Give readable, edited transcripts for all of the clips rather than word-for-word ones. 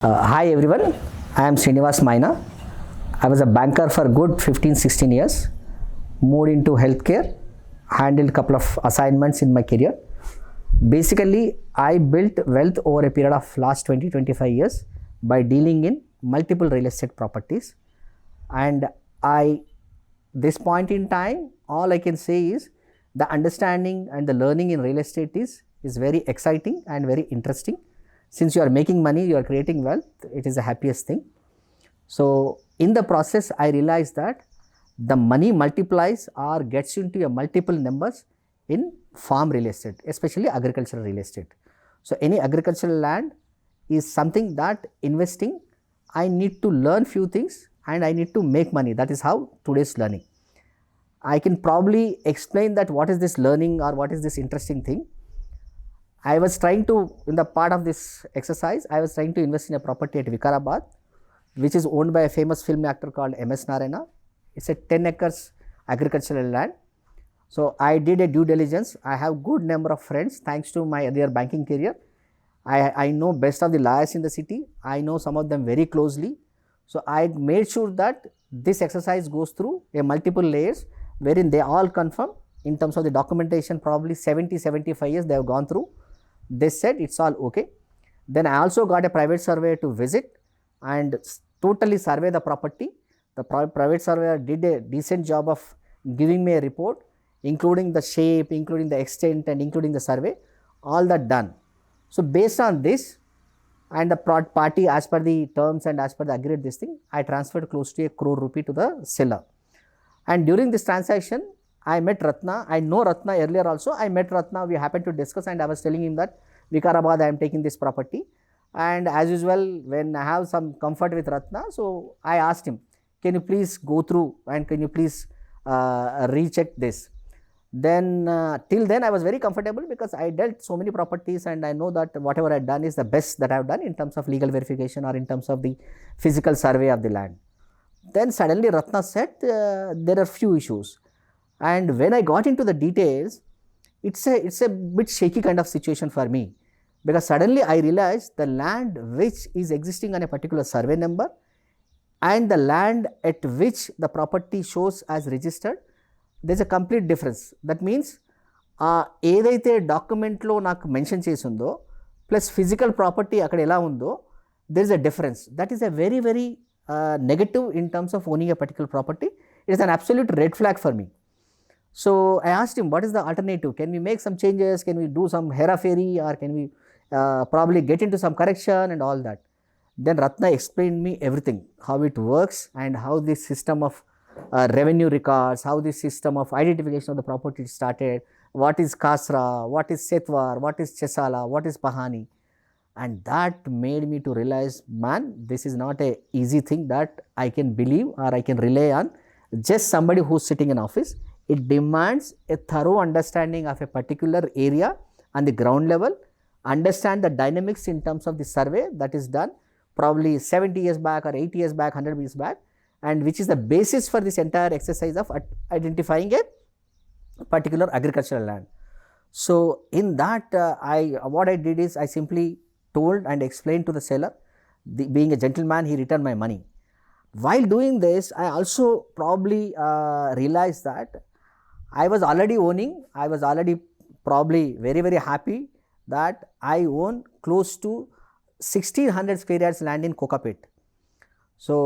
Hi everyone, I am Srinivas Maina. I was a banker for good 15-16 years, moved into healthcare, handled a couple of assignments in my career. Basically, I built wealth over a period of last 20-25 years by dealing in multiple real estate properties. And I, this point in time, all I can say is the understanding and the learning in real estate is very exciting and very interesting. Since you are making money, you are creating wealth, it is the happiest thing. So in the process, I realized that the money multiplies or gets into a multiple numbers in farm real estate, especially agricultural real estate. So any agricultural land is something that investing, I need to learn few things and I need to make money. That is how today's learning. I can probably explain that what is this learning or what is this interesting thing. I was trying to, in the part of this exercise, I was trying to invest in a property at Vikarabad, which is owned by a famous film actor called MS Narayana. It's a 10 acres agricultural land. So I did a due diligence. I have good number of friends thanks to my earlier banking career. I know best of the lawyers in the city. I know some of them very closely. So I made sure that this exercise goes through a multiple layers wherein they all confirm in terms of the documentation, probably 70-75 years they have gone through. They said it's all okay. Then I also got a private surveyor to visit and totally survey the property. The private surveyor did a decent job of giving me a report, including the shape, including the extent and including the survey, all that done. So based on this and the party as per the terms and as per the agreed this thing, I transferred close to 1 crore rupee to the seller. And during this transaction, I met Ratna. I know Ratna earlier also. I met Ratna. We happened to discuss and I was telling him that Vikarabad, I am taking this property. And as usual, when I have some comfort with Ratna, so I asked him, can you please go through and can you please recheck this? Then till then I was very comfortable because I dealt so many properties and I know that whatever I have done is the best that I have done in terms of legal verification or in terms of the physical survey of the land. Then suddenly Ratna said there are few issues. And when I got into the details, it's a bit shaky kind of situation for me because suddenly I realized the land which is existing on a particular survey number and the land at which the property shows as registered, there's a complete difference. That means ఏదైతే డాక్యుమెంట్లో నాకు mention చేసి ఉందో plus physical property అక్కడ ఎలా ఉందో there is a difference. That is a very very negative in terms of owning a particular property. It is an absolute red flag for me. So I asked him, what is the alternative? Can we make some changes? Can we do some hera-fairy or can we probably get into some correction and all that? Then Ratna explained me everything, how it works and how this system of revenue records, how this system of identification of the property started, what is Kasra, what is Setwar, what is Chesala, what is Pahani. And that made me to realize, man, this is not a easy thing that I can believe or I can rely on just somebody who's sitting in office. It demands a thorough understanding of a particular area on the ground level, understand the dynamics in terms of the survey that is done probably 70 years back or 80 years back, 100 years back, and which is the basis for this entire exercise of identifying a particular agricultural land. So in that, what I did is I simply told and explained to the seller, being a gentleman, he returned my money. While doing this, I also probably realized that I was already owning, I was already probably very, very happy that I own close to 1600 square yards land in Kokapet. So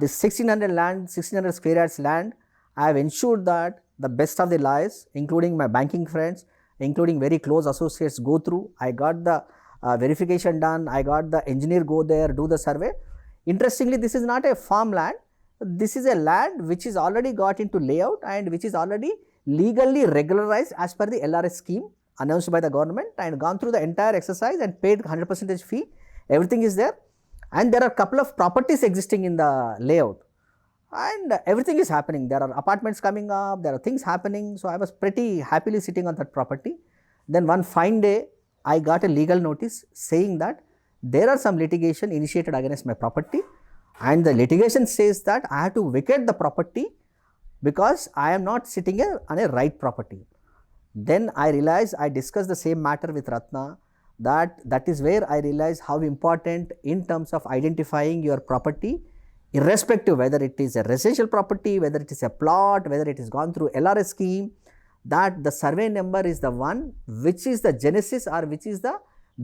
this 1600 square yards land, I have ensured that the best of the lawyers, including my banking friends, including very close associates go through. I got the verification done, I got the engineer go there, do the survey. Interestingly, this is not a farmland. This is a land which is already got into layout and which is already legally regularized as per the LRS scheme announced by the government and gone through the entire exercise and paid 100% fee. Everything is there. And there are a couple of properties existing in the layout. And everything is happening. There are apartments coming up, there are things happening. So I was pretty happily sitting on that property. Then one fine day, I got a legal notice saying that there are some litigation initiated against my property and the litigation says that I have to vacate the property because I am not sitting on a right property. Then I realized, I discussed the same matter with Ratna that is where I realized how important in terms of identifying your property, irrespective whether it is a residential property, whether it is a plot, whether it is gone through LRS scheme, that the survey number is the one which is the genesis or which is the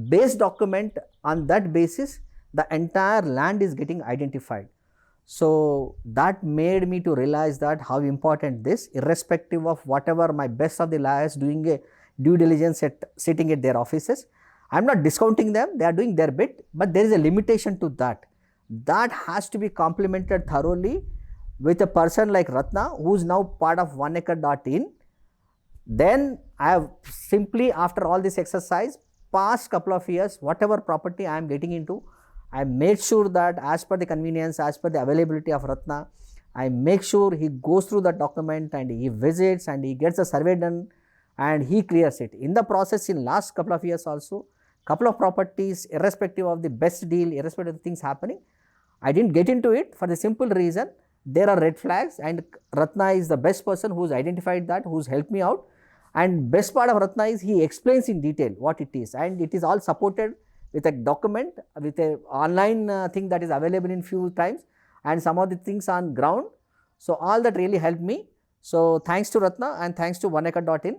base document. On that basis the entire land is getting identified. So that made me to realize that how important this, irrespective of whatever my best of the lawyers doing a due diligence at sitting at their offices. I am not discounting them, they are doing their bit, but there is a limitation to that. That has to be complemented thoroughly with a person like Ratna, who is now part of oneacre.in. Then I have simply, after all this exercise, past couple of years, whatever property I am getting into, I made sure that as per the convenience, as per the availability of Ratna, I make sure he goes through the document and he visits and he gets a survey done and he clears it. In the process, in last couple of years also, couple of properties, irrespective of the best deal, irrespective of the things happening, I didn't get into it for the simple reason there are red flags, and Ratna is the best person who's identified that, who's helped me out. And best part of Ratna is he explains in detail what it is, and it is all supported with a document, with a online thing that is available in few times, and some of the things on ground. So all that really helped me. So thanks to Ratna and thanks to oneacre.in.